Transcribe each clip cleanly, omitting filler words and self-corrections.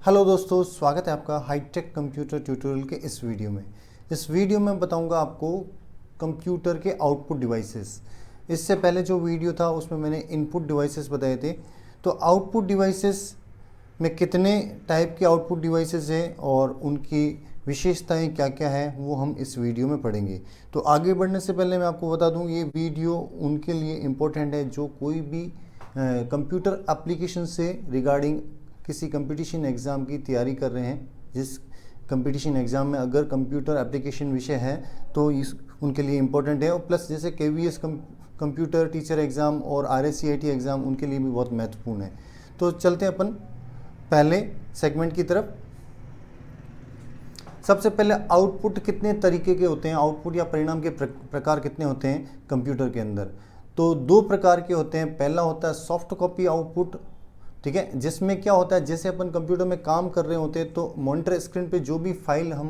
Hello दोस्तों, स्वागत है आपका हाईटेक कंप्यूटर ट्यूटोरियल के इस वीडियो में। इस वीडियो में बताऊंगा आपको कंप्यूटर के आउटपुट डिवाइसेस। इससे पहले जो वीडियो था उसमें मैंने इनपुट डिवाइसेस बताए थे। तो आउटपुट डिवाइसेस में कितने टाइप के आउटपुट डिवाइसेस हैं और उनकी विशेषताएं क्या क्या है वो हम इस वीडियो में पढ़ेंगे। तो आगे बढ़ने से पहले मैं आपको बता दूं, ये वीडियो उनके लिए इम्पोर्टेंट है जो कोई भी कंप्यूटर एप्लीकेशन से रिगार्डिंग किसी कंपटीशन एग्ज़ाम की तैयारी कर रहे हैं। जिस कंपटीशन एग्ज़ाम में अगर कंप्यूटर एप्लीकेशन विषय है तो इस उनके लिए इम्पोर्टेंट है। और प्लस जैसे KVS कंप्यूटर टीचर एग्ज़ाम और RSCIT एग्ज़ाम उनके लिए भी बहुत महत्वपूर्ण है। तो चलते हैं अपन पहले सेगमेंट की तरफ। सबसे पहले आउटपुट कितने तरीके के होते हैं, आउटपुट या परिणाम के प्रकार कितने होते हैं कंप्यूटर के अंदर। तो दो प्रकार के होते हैं। पहला होता है सॉफ्ट कॉपी आउटपुट, ठीक है, जिसमें क्या होता है जैसे अपन कंप्यूटर में काम कर रहे होते हैं तो मॉनिटर स्क्रीन पे जो भी फाइल हम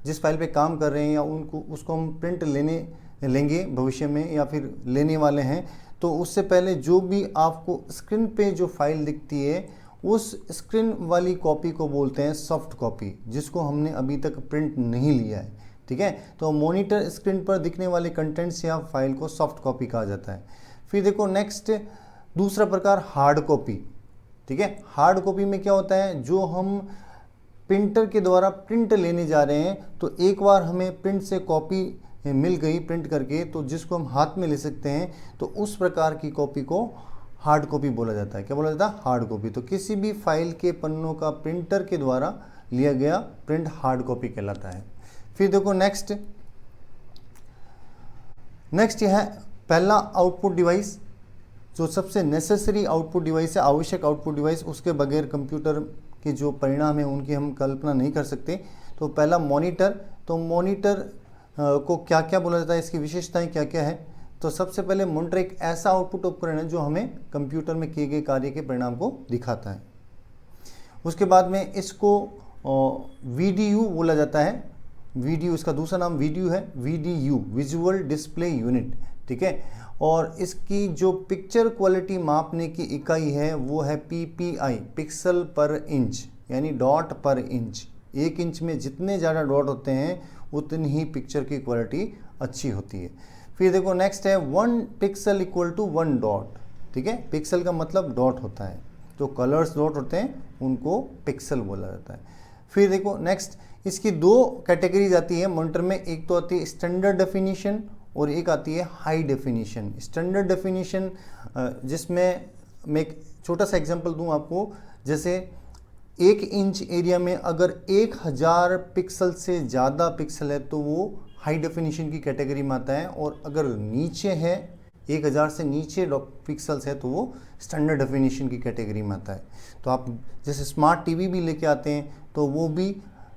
जिस फाइल पे काम कर रहे हैं या उसको हम प्रिंट लेंगे भविष्य में या फिर लेने वाले हैं, तो उससे पहले जो भी आपको स्क्रीन पे जो फाइल दिखती है उस स्क्रीन वाली कॉपी को बोलते हैं सॉफ्ट कॉपी, जिसको हमने अभी तक प्रिंट नहीं लिया है। ठीक है, तो मॉनिटर स्क्रीन पर दिखने वाले कंटेंट्स या फाइल को सॉफ्ट कॉपी कहा जाता है। फिर देखो नेक्स्ट दूसरा प्रकार हार्ड कॉपी। ठीक है, हार्ड कॉपी में क्या होता है, जो हम प्रिंटर के द्वारा प्रिंट लेने जा रहे हैं तो एक बार हमें प्रिंट से कॉपी मिल गई प्रिंट करके, तो जिसको हम हाथ में ले सकते हैं, तो उस प्रकार की कॉपी को हार्ड कॉपी बोला जाता है। क्या बोला जाता है? Hard copy. तो किसी भी फाइल के पन्नों का प्रिंटर के द्वारा लिया गया प्रिंट हार्ड कॉपी कहलाता है। फिर देखो नेक्स्ट यह है पहला आउटपुट डिवाइस, जो सबसे नेसेसरी आउटपुट डिवाइस है, आवश्यक आउटपुट डिवाइस। उसके बगैर कंप्यूटर के जो परिणाम है उनकी हम कल्पना नहीं कर सकते। तो पहला मॉनिटर। तो मॉनिटर को क्या क्या बोला जाता है, इसकी विशेषताएं क्या क्या है। तो सबसे पहले मॉनिटर एक ऐसा आउटपुट उपकरण है जो हमें कंप्यूटर में किए गए कार्य के परिणाम को दिखाता है। उसके बाद में इसको VDU बोला जाता है। VDU, इसका दूसरा नाम VDU है, VDU विजुअल डिस्प्ले यूनिट। ठीक है, और इसकी जो पिक्चर क्वालिटी मापने की इकाई है वो है PPI, पिक्सल पर इंच, यानी डॉट पर इंच। 1 इंच में जितने ज़्यादा डॉट होते हैं उतनी ही पिक्चर की क्वालिटी अच्छी होती है। फिर देखो नेक्स्ट है 1 पिक्सल इक्वल टू 1 डॉट। ठीक है, पिक्सल का मतलब डॉट होता है, जो कलर्स डॉट होते हैं उनको पिक्सल बोला जाता है। फिर देखो नेक्स्ट, इसकी 2 कैटेगरीज आती है मॉनिटर में। एक तो आती है स्टैंडर्ड डेफिनेशन और एक आती है हाई डेफिनेशन। स्टैंडर्ड डेफिनेशन जिसमें मैं एक छोटा सा एग्जांपल दूं आपको, जैसे 1 इंच एरिया में अगर 1000 पिक्सल से ज़्यादा पिक्सल है तो वो हाई डेफिनेशन की कैटेगरी में आता है, और अगर नीचे है 1000 से नीचे पिक्सल्स है तो वो स्टैंडर्ड डेफिनेशन की कैटेगरी में आता है। तो आप जैसे स्मार्ट टीवी भी लेके आते हैं तो वो भी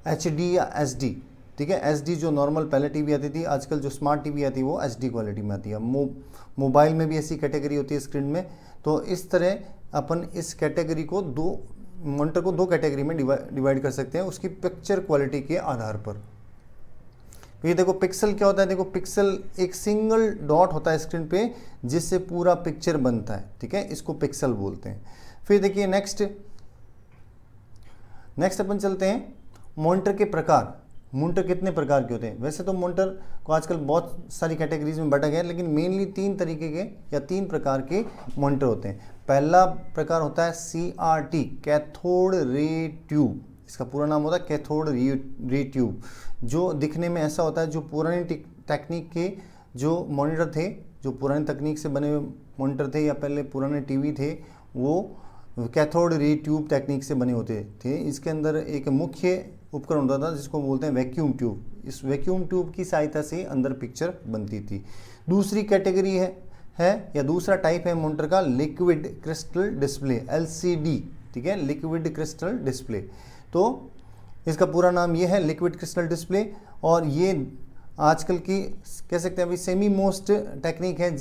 HD या SD, ठीक है, SD जो नॉर्मल पहले टीवी आती थी, आजकल जो स्मार्ट टीवी आती है वो HD क्वालिटी में आती है। मोबाइल में भी ऐसी कैटेगरी होती है स्क्रीन में। तो इस तरह अपन इस कैटेगरी को मॉनिटर को 2 कैटेगरी में डिवाइड कर सकते हैं उसकी पिक्चर क्वालिटी के आधार पर। ये देखो पिक्सल क्या होता है, देखो पिक्सल एक सिंगल डॉट होता है स्क्रीन पे जिससे पूरा पिक्चर बनता है। ठीक है, इसको पिक्सल बोलते हैं। फिर देखिए नेक्स्ट अपन चलते हैं मॉनिटर के प्रकार। मॉनिटर कितने प्रकार के होते हैं। वैसे तो मॉनिटर को आजकल बहुत सारी कैटेगरीज में बांटा गया है, लेकिन मेनली 3 तरीके के या 3 प्रकार के मॉनिटर होते हैं। पहला प्रकार होता है CRT, कैथोड रे ट्यूब। इसका पूरा नाम होता है कैथोड रे ट्यूब, जो दिखने में ऐसा होता है। जो पुरानी टेक्निक के जो मॉनिटर थे, जो पुरानी तकनीक से बने हुए मॉनिटर थे या पहले पुराने टीवी थे, वो कैथोड रे ट्यूब टेक्निक से बने होते थे। इसके अंदर एक मुख्य उपकरण होता था जिसको बोलते हैं वैक्यूम ट्यूब। इस वैक्यूम ट्यूब की सहायता से अंदर पिक्चर बनती थी। दूसरी कैटेगरी है या दूसरा टाइप है मॉनिटर का लिक्विड क्रिस्टल डिस्प्ले, LCD। ठीक है, लिक्विड क्रिस्टल डिस्प्ले। तो इसका पूरा नाम ये है लिक्विड क्रिस्टल डिस्प्ले, और ये आजकल की कह सकते हैं अभी सेमी मोस्ट टेक्निक है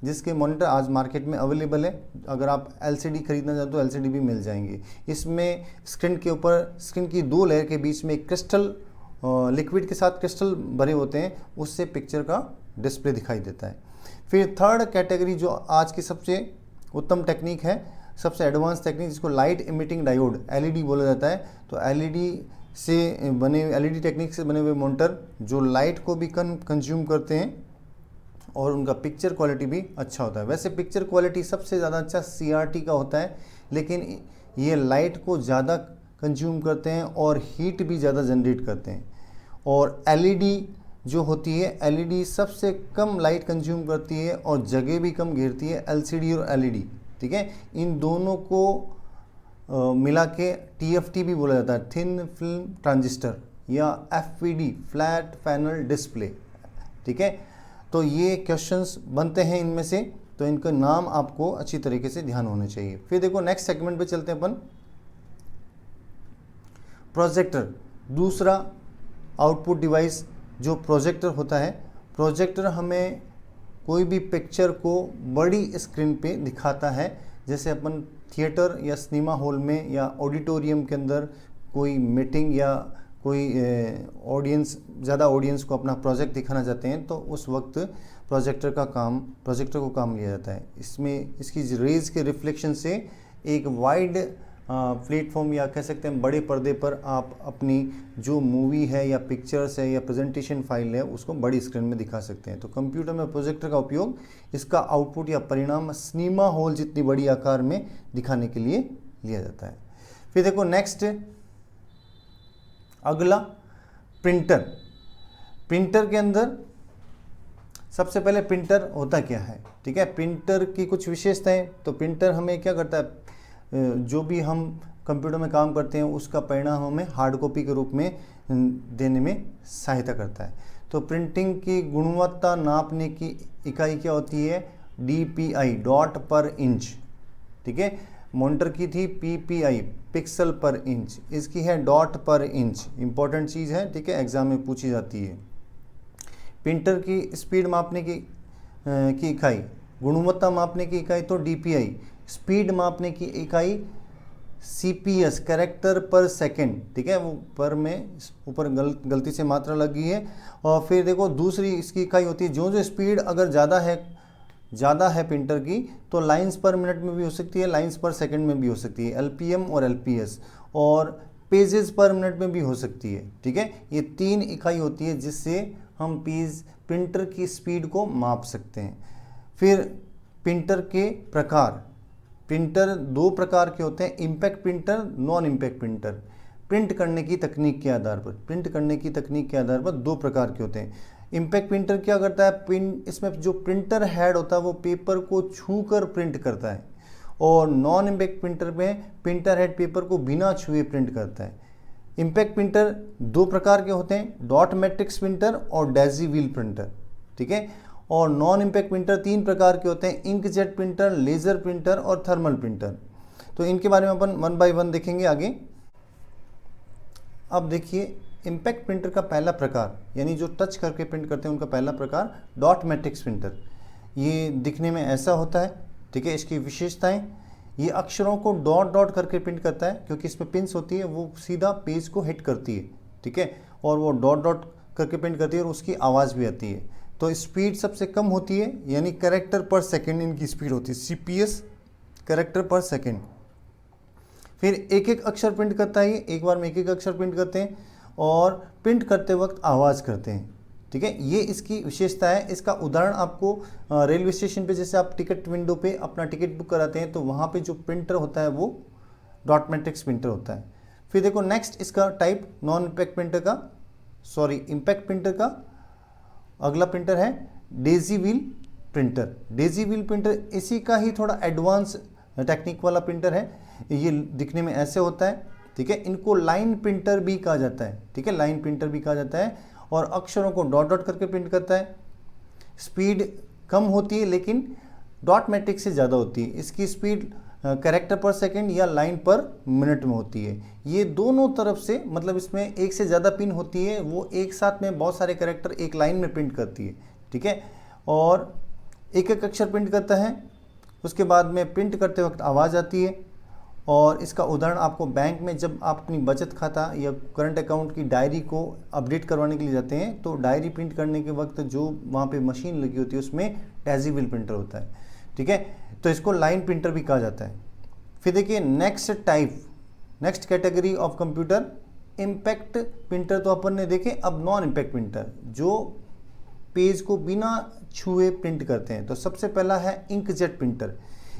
जिसके मॉनिटर आज मार्केट में अवेलेबल है। अगर आप LCD खरीदना चाहते हो तो LCD भी मिल जाएंगे। इसमें स्क्रीन के ऊपर स्क्रीन की 2 लेयर के बीच में क्रिस्टल लिक्विड के साथ क्रिस्टल भरे होते हैं, उससे पिक्चर का डिस्प्ले दिखाई देता है। फिर थर्ड कैटेगरी जो आज की सबसे उत्तम टेक्निक है सबसे एडवांस टेक्निक जिसको लाइट इमिटिंग डायोड एलईडी बोला जाता है। तो एलईडी से बने एलईडी टेक्निक से बने हुए मॉनिटर जो लाइट को भी कंज्यूम करते हैं और उनका पिक्चर क्वालिटी भी अच्छा होता है। वैसे पिक्चर क्वालिटी सबसे ज़्यादा अच्छा सीआरटी का होता है, लेकिन ये लाइट को ज़्यादा कंज्यूम करते हैं और हीट भी ज़्यादा जनरेट करते हैं। और एलईडी जो होती है, एलईडी सबसे कम लाइट कंज्यूम करती है और जगह भी कम घेरती है, एलसीडी और एलईडी। ठीक है, इन दोनों को मिला के टीएफटी भी बोला जाता है, थिन फिल्म ट्रांजिस्टर, या एफपीडी फ्लैट पैनल डिस्प्ले। ठीक है, तो ये क्वेश्चंस बनते हैं इनमें से, तो इनका नाम आपको अच्छी तरीके से ध्यान होने चाहिए। फिर देखो नेक्स्ट सेगमेंट पे चलते हैं अपन, प्रोजेक्टर। दूसरा आउटपुट डिवाइस जो प्रोजेक्टर होता है। प्रोजेक्टर हमें कोई भी पिक्चर को बड़ी स्क्रीन पे दिखाता है, जैसे अपन थिएटर या सिनेमा हॉल में या ऑडिटोरियम के अंदर कोई मीटिंग या कोई ऑडियंस, ज़्यादा ऑडियंस को अपना प्रोजेक्ट दिखाना चाहते हैं, तो उस वक्त प्रोजेक्टर को काम लिया जाता है। इसमें इसकी रेज के रिफ्लेक्शन से एक वाइड प्लेटफॉर्म या कह सकते हैं बड़े पर्दे पर आप अपनी जो मूवी है या पिक्चर्स है या प्रेजेंटेशन फाइल है उसको बड़ी स्क्रीन में दिखा सकते हैं। तो कंप्यूटर में प्रोजेक्टर का उपयोग इसका आउटपुट या परिणाम सिनेमा हॉल जितनी बड़ी आकार में दिखाने के लिए लिया जाता है। फिर देखो नेक्स्ट, अगला प्रिंटर। प्रिंटर के अंदर सबसे पहले प्रिंटर होता क्या है। ठीक है, प्रिंटर की कुछ विशेषताएं। तो प्रिंटर हमें क्या करता है, जो भी हम कंप्यूटर में काम करते हैं उसका परिणाम हमें हार्ड कॉपी के रूप में देने में सहायता करता है। तो प्रिंटिंग की गुणवत्ता नापने की इकाई क्या होती है, DPI, डॉट पर इंच। ठीक है, मॉनिटर की थी PPI, पिक्सल पर इंच, इसकी है डॉट पर इंच। इंपॉर्टेंट चीज़ है, ठीक है, एग्जाम में पूछी जाती है। प्रिंटर की स्पीड मापने की इकाई, गुणवत्ता मापने की इकाई तो DPI, स्पीड मापने की इकाई CPS, कैरेक्टर पर सेकंड। ठीक है, वो पर में ऊपर गलती से मात्रा लगी है। और फिर देखो दूसरी इसकी इकाई होती है, जो स्पीड अगर ज़्यादा है प्रिंटर की, तो लाइंस पर मिनट में भी हो सकती है, लाइंस पर सेकंड में भी हो सकती है, LPM और LPS, और पेजेस पर मिनट में भी हो सकती है। ठीक है, ये 3 इकाई होती है जिससे हम प्रिंटर की स्पीड को माप सकते हैं। फिर प्रिंटर के प्रकार, प्रिंटर 2 प्रकार के होते हैं, impact printer, non impact printer. Print करने की तकनीक के आधार पर 2 प्रकार के होते हैं। इम्पैक्ट प्रिंटर क्या करता है, इसमें जो प्रिंटर हेड होता है वो पेपर को छूकर प्रिंट करता है, और नॉन इम्पैक्ट प्रिंटर में प्रिंटर हेड पेपर को बिना छुए प्रिंट करता है। इम्पैक्ट प्रिंटर 2 प्रकार के होते हैं, डॉट मैट्रिक्स प्रिंटर और डेजी व्हील प्रिंटर। ठीक है, और नॉन इम्पैक्ट प्रिंटर 3 प्रकार के होते हैं, इंकजेट प्रिंटर, लेज़र प्रिंटर और थर्मल प्रिंटर। तो इनके बारे में अपन 1 बाय 1 देखेंगे आगे। अब देखिए, इम्पैक्ट प्रिंटर का पहला प्रकार, यानी जो टच करके प्रिंट करते हैं उनका पहला प्रकार डॉट मैट्रिक्स प्रिंटर। ये दिखने में ऐसा होता है। ठीक है, इसकी विशेषताएं, ये अक्षरों को डॉट डॉट करके प्रिंट करता है, क्योंकि इसमें पिंस होती है, वो सीधा पेज को हिट करती है। ठीक है, और वो डॉट डॉट करके प्रिंट करती है और उसकी आवाज़ भी आती है। तो स्पीड सबसे कम होती है, यानी कैरेक्टर पर सेकंड इनकी स्पीड होती है, CPS, कैरेक्टर पर सेकंड। फिर एक अक्षर प्रिंट करता है, एक बार में एक अक्षर प्रिंट करते हैं, और प्रिंट करते वक्त आवाज़ करते हैं। ठीक है, ये इसकी विशेषता है। इसका उदाहरण आपको रेलवे स्टेशन पे, जैसे आप टिकट विंडो पे अपना टिकट बुक कराते हैं, तो वहाँ पे जो प्रिंटर होता है वो डॉट मैट्रिक्स प्रिंटर होता है। फिर देखो नेक्स्ट इसका type non impact printer impact printer का अगला प्रिंटर है Daisy wheel printer. Daisy wheel printer इसी का ही थोड़ा एडवांस टेक्निक वाला प्रिंटर है। ये दिखने में ऐसे होता है। ठीक है, इनको लाइन प्रिंटर भी कहा जाता है। ठीक है, लाइन प्रिंटर भी कहा जाता है, और अक्षरों को डॉट डॉट करके प्रिंट करता है। स्पीड कम होती है, लेकिन डॉट मैट्रिक्स से ज़्यादा होती है। इसकी स्पीड कैरेक्टर पर सेकंड या लाइन पर मिनट में होती है। ये दोनों तरफ से, मतलब इसमें एक से ज़्यादा पिन होती है, वो एक साथ में बहुत सारे कैरेक्टर एक लाइन में प्रिंट करती है। ठीक है, और एक अक्षर प्रिंट करता है, उसके बाद में प्रिंट करते वक्त आवाज़ आती है। और इसका उदाहरण आपको बैंक में जब आप अपनी बचत खाता या करंट अकाउंट की डायरी को अपडेट करवाने के लिए जाते हैं, तो डायरी प्रिंट करने के वक्त जो वहाँ पे मशीन लगी होती है उसमें डेजी व्हील प्रिंटर होता है। ठीक है, तो इसको लाइन प्रिंटर भी कहा जाता है। फिर देखिए next category of computer impact printer तो अपन ने देखे। अब नॉन इम्पैक्ट प्रिंटर जो पेज को बिना छुए प्रिंट करते हैं। तो सबसे पहला है इंकजेट प्रिंटर।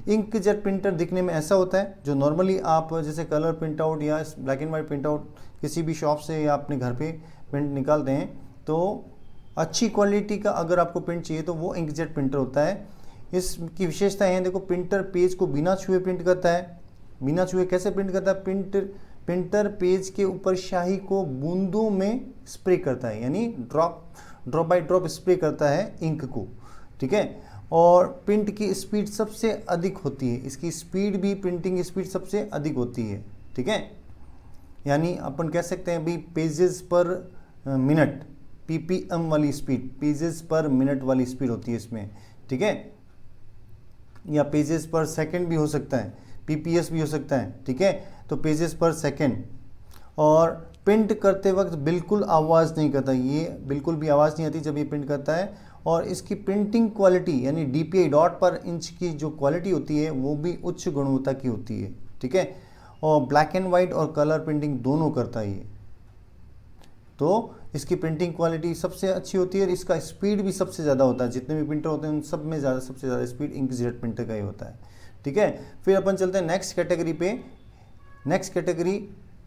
इंकजेट प्रिंटर दिखने में ऐसा होता है जो नॉर्मली आप जैसे कलर प्रिंट आउट या black and white print out किसी भी शॉप से या अपने घर पे प्रिंट निकालते हैं, तो अच्छी क्वालिटी का अगर आपको प्रिंट चाहिए तो वो इंकजेट प्रिंटर होता है। इसकी विशेषताएं हैं, देखो प्रिंटर पेज को बिना छुए प्रिंट करता है। बिना छुए कैसे प्रिंट करता है? प्रिंटर पेज के ऊपर स्याही को बूंदों में स्प्रे करता है, यानी ड्रॉप बाय ड्रॉप स्प्रे करता है इंक को, ठीक है। और प्रिंट की स्पीड सबसे अधिक होती है, इसकी स्पीड भी प्रिंटिंग स्पीड सबसे अधिक होती है, ठीक है। यानी अपन कह सकते हैं अभी पेजेस पर मिनट, पीपीएम वाली स्पीड, पेजेस पर मिनट वाली स्पीड होती है इसमें, ठीक है। या पेजेस पर सेकंड भी हो सकता है, पीपीएस भी हो सकता है, ठीक है। तो पेजेस पर सेकंड। और प्रिंट करते वक्त बिल्कुल आवाज़ नहीं करता, ये बिल्कुल भी आवाज़ नहीं आती जब ये प्रिंट करता है। और इसकी प्रिंटिंग क्वालिटी यानी डीपीआई डॉट पर इंच की जो क्वालिटी होती है वो भी उच्च गुणवत्ता की होती है, ठीक है। और ब्लैक एंड वाइट और कलर प्रिंटिंग दोनों करता है ये। तो इसकी प्रिंटिंग क्वालिटी सबसे अच्छी होती है और इसका स्पीड भी सबसे ज़्यादा होता है। जितने भी प्रिंटर होते हैं उन सब में सबसे ज़्यादा स्पीड इंकजेट प्रिंटर का ही होता है, ठीक है। फिर अपन चलते हैं नेक्स्ट कैटेगरी पे। Next category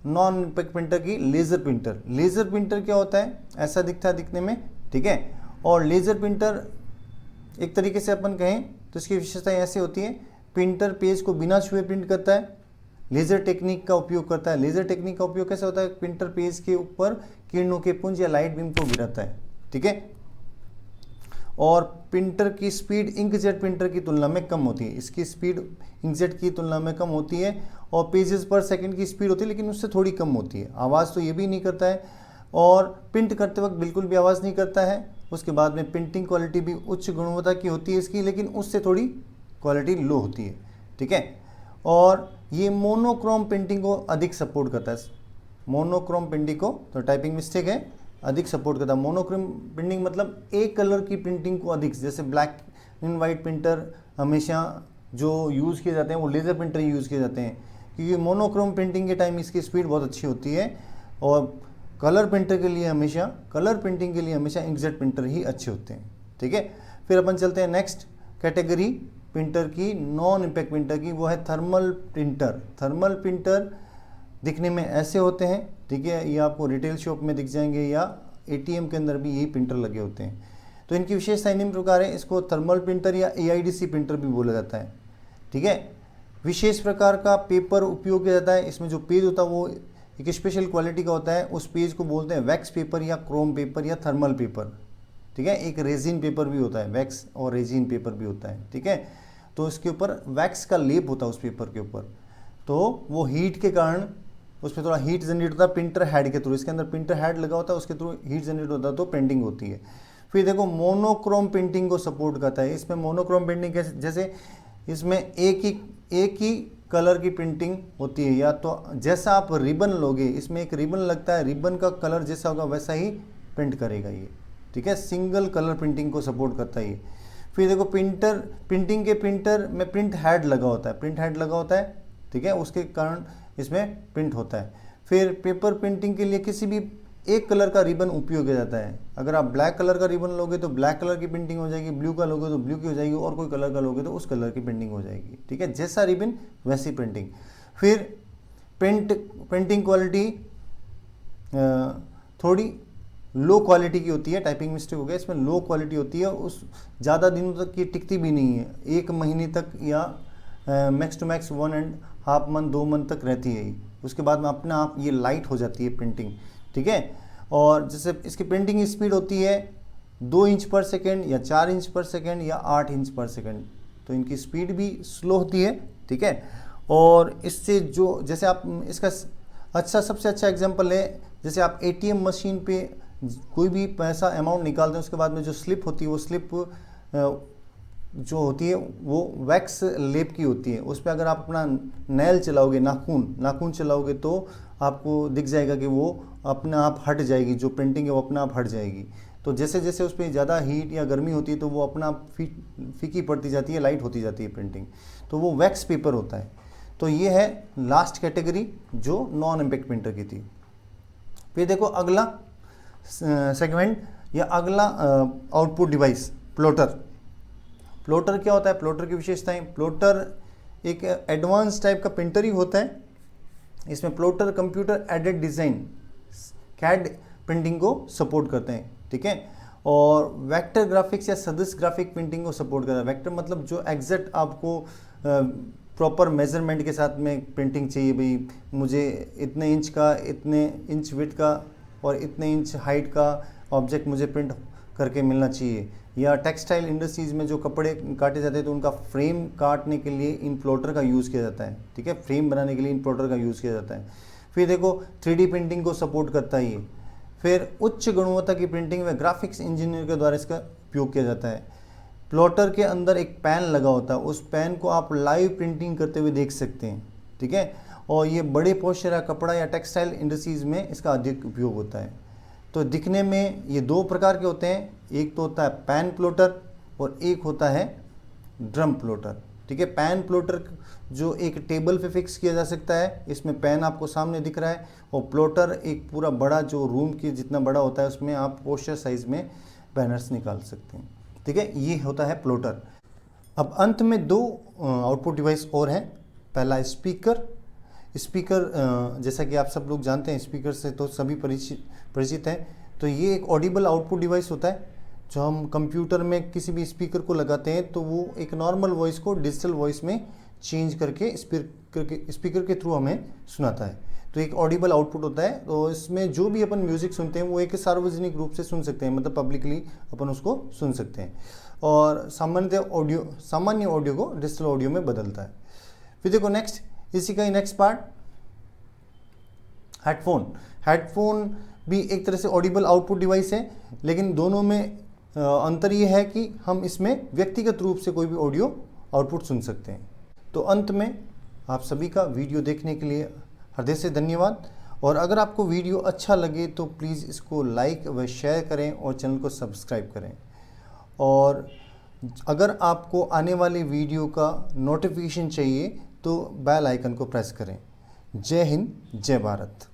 non impact printer की, लेज़र प्रिंटर। लेज़र प्रिंटर क्या होता है? ऐसा दिखता है दिखने में, ठीक है। और लेज़र प्रिंटर एक तरीके से अपन कहें तो इसकी विशेषताएं ऐसी होती है, प्रिंटर पेज को बिना छुए प्रिंट करता है, लेज़र टेक्निक का उपयोग करता है। लेज़र टेक्निक का उपयोग कैसे होता है? प्रिंटर पेज के ऊपर किरणों के पुंज या लाइट बीम को गिराता है, ठीक है। और प्रिंटर की स्पीड इंकजेट प्रिंटर की तुलना में कम होती है, इसकी स्पीड इंकजेट की तुलना में कम होती है। और पेजेस पर सेकंड की स्पीड होती है लेकिन उससे थोड़ी कम होती है। आवाज़ तो ये भी नहीं करता है और प्रिंट करते वक्त बिल्कुल भी आवाज़ नहीं करता है। उसके बाद में प्रिंटिंग क्वालिटी भी उच्च गुणवत्ता की होती है इसकी, लेकिन उससे थोड़ी क्वालिटी लो होती है, ठीक है। और ये मोनोक्रोम प्रिंटिंग को अधिक सपोर्ट करता है। मोनोक्रोम प्रिंटिंग को, तो टाइपिंग मिस्टेक है, अधिक सपोर्ट करता है। मोनोक्रोम प्रिंटिंग मतलब एक कलर की प्रिंटिंग को अधिक, जैसे ब्लैक एंड वाइट प्रिंटर हमेशा जो यूज़ किए जाते हैं वो लेज़र प्रिंटर यूज़ किए जाते हैं, क्योंकि मोनोक्रोम प्रिंटिंग के टाइम इसकी स्पीड बहुत अच्छी होती है। और कलर प्रिंटिंग के लिए हमेशा इंकजेट प्रिंटर ही अच्छे होते हैं, ठीक है। फिर अपन चलते हैं नेक्स्ट कैटेगरी प्रिंटर की, नॉन इम्पैक्ट प्रिंटर की, वो है थर्मल प्रिंटर। थर्मल प्रिंटर दिखने में ऐसे होते हैं, ठीक है। ये आपको रिटेल शॉप में दिख जाएंगे या एटीएम के अंदर भी यही प्रिंटर लगे होते हैं। तो इनकी विशेषताएं निम्न प्रकार है। इसको थर्मल प्रिंटर या एआईडीसी प्रिंटर भी बोला जाता है, ठीक है। विशेष प्रकार का पेपर उपयोग किया जाता है। इसमें जो पेज होता है वो एक स्पेशल क्वालिटी का होता है। उस पेज को बोलते हैं वैक्स पेपर या क्रोम पेपर या थर्मल पेपर, ठीक है। एक रेजिन पेपर भी होता है, वैक्स और रेजिन पेपर भी होता है, ठीक है। तो इसके ऊपर वैक्स का लेप होता है उस पेपर के ऊपर, तो वो हीट के कारण उस पर थोड़ा हीट जनरेट होता है प्रिंटर हेड के थ्रू। इसके अंदर प्रिंटर हेड लगा होता है, उसके थ्रू हीट जनरेट होता है तो प्रिंटिंग होती है। फिर देखो मोनोक्रोम प्रिंटिंग को सपोर्ट करता है। इसमें मोनोक्रोम प्रिंटिंग कैसे, जैसे इसमें एक ही कलर की प्रिंटिंग होती है, या तो जैसा आप रिबन लोगे, इसमें एक रिबन लगता है, रिबन का कलर जैसा होगा वैसा ही प्रिंट करेगा ये, ठीक है। सिंगल कलर प्रिंटिंग को सपोर्ट करता है ये। फिर देखो प्रिंटर में प्रिंट हेड लगा होता है, ठीक है, उसके कारण इसमें प्रिंट होता है। फिर पेपर प्रिंटिंग के लिए किसी भी एक कलर का रिबन उपयोग किया जाता है। अगर आप ब्लैक कलर का रिबन लोगे तो ब्लैक कलर की प्रिंटिंग हो जाएगी, ब्लू का लोगे तो ब्लू की हो जाएगी, और कोई कलर का लोगे तो उस कलर की प्रिंटिंग हो जाएगी, ठीक है। जैसा रिबन वैसी प्रिंटिंग। फिर प्रिंटिंग क्वालिटी थोड़ी लो क्वालिटी की होती है, टाइपिंग मिस्टेक हो गया, इसमें लो क्वालिटी होती है। उस ज़्यादा दिनों तक ये टिकती भी नहीं है, 1 महीने तक या max to max 1.5 month 2 month तक रहती है। उसके बाद में अपने आप ये लाइट हो जाती है प्रिंटिंग, ठीक है। और जैसे इसकी प्रिंटिंग स्पीड होती है 2 इंच पर सेकेंड या 4 इंच पर सेकेंड या 8 इंच पर सेकेंड, तो इनकी स्पीड भी स्लो होती है, ठीक है। और इससे जो जैसे आप इसका सबसे अच्छा एग्जांपल है, जैसे आप एटीएम मशीन पे कोई भी पैसा अमाउंट निकालते हैं, उसके बाद में जो स्लिप होती है वो स्लिप जो होती है वो वैक्स लेप की होती है। उस पर अगर आप अपना नेल चलाओगे, नाखून चलाओगे तो आपको दिख जाएगा कि वो अपने आप हट जाएगी, जो प्रिंटिंग है वो अपने आप हट जाएगी। तो जैसे जैसे उस पर ज़्यादा हीट या गर्मी होती है तो वो अपना आप फीकी पड़ती जाती है, लाइट होती जाती है प्रिंटिंग, तो वो वैक्स पेपर होता है। तो ये है लास्ट कैटेगरी जो नॉन इम्पैक्ट प्रिंटर की थी। फिर देखो अगला सेगमेंट या अगला आउटपुट डिवाइस प्लॉटर। प्लॉटर क्या होता है? प्लॉटर की विशेषताएं, प्लॉटर एक एडवांस टाइप का प्रिंटर ही होता है। इसमें plotter computer aided design CAD printing को सपोर्ट करते हैं, ठीक है। और वेक्टर ग्राफिक्स या सदिश ग्राफिक प्रिंटिंग को सपोर्ट करता है। वेक्टर मतलब जो एग्जैक्ट आपको प्रॉपर मेजरमेंट के साथ में प्रिंटिंग चाहिए, भाई मुझे इतने इंच का, इतने इंच विड्थ का और इतने इंच हाइट का ऑब्जेक्ट मुझे प्रिंट करके मिलना चाहिए। या टेक्सटाइल इंडस्ट्रीज़ में जो कपड़े काटे जाते हैं तो उनका फ्रेम काटने के लिए इन प्लॉटर का यूज़ किया जाता है, ठीक है। फ्रेम बनाने के लिए इन प्लॉटर का यूज़ किया जाता है। फिर देखो 3D प्रिंटिंग को सपोर्ट करता है ये। फिर उच्च गुणवत्ता की प्रिंटिंग में ग्राफिक्स इंजीनियर के द्वारा इसका उपयोग किया जाता है। प्लॉटर के अंदर एक पैन लगा होता है, उस पैन को आप लाइव प्रिंटिंग करते हुए देख सकते हैं, ठीक है। और ये बड़े पोस्टर या कपड़ा या टेक्सटाइल इंडस्ट्रीज़ में इसका अधिक उपयोग होता है। तो दिखने में ये दो प्रकार के होते हैं, एक तो होता है पैन प्लॉटर और एक होता है ड्रम प्लॉटर, ठीक है। पैन प्लॉटर जो एक टेबल पे फिक्स किया जा सकता है, इसमें पैन आपको सामने दिख रहा है, और प्लॉटर एक पूरा बड़ा जो रूम की जितना बड़ा होता है उसमें आप पोस्टर साइज में बैनर्स निकाल सकते हैं, ठीक है। ये होता है प्लॉटर। अब अंत में दो आउटपुट डिवाइस और हैं। पहला स्पीकर। स्पीकर जैसा कि आप सब लोग जानते हैं, स्पीकर से तो सभी परिचित हैं। तो ये एक ऑडिबल आउटपुट डिवाइस होता है। जो हम कंप्यूटर में किसी भी स्पीकर को लगाते हैं तो वो एक नॉर्मल वॉइस को डिजिटल वॉइस में चेंज करके स्पीकर के थ्रू हमें सुनाता है। तो एक ऑडिबल आउटपुट होता है। तो इसमें जो भी अपन म्यूज़िक सुनते हैं वो एक सार्वजनिक रूप से सुन सकते हैं, मतलब पब्लिकली अपन उसको सुन सकते हैं, और सामान्य ऑडियो को डिजिटल ऑडियो में बदलता है। फिर देखो नेक्स्ट, इसी का ही नेक्स्ट पार्ट हेडफोन। हेडफोन भी एक तरह से ऑडिबल आउटपुट डिवाइस है, लेकिन दोनों में अंतर ये है कि हम इसमें व्यक्तिगत रूप से कोई भी ऑडियो आउटपुट सुन सकते हैं। तो अंत में आप सभी का वीडियो देखने के लिए हृदय से धन्यवाद। और अगर आपको वीडियो अच्छा लगे तो प्लीज़ इसको लाइक व शेयर करें और चैनल को सब्सक्राइब करें। और अगर आपको आने वाली वीडियो का नोटिफिकेशन चाहिए तो बेल आइकन को प्रेस करें। जय हिंद, जय भारत।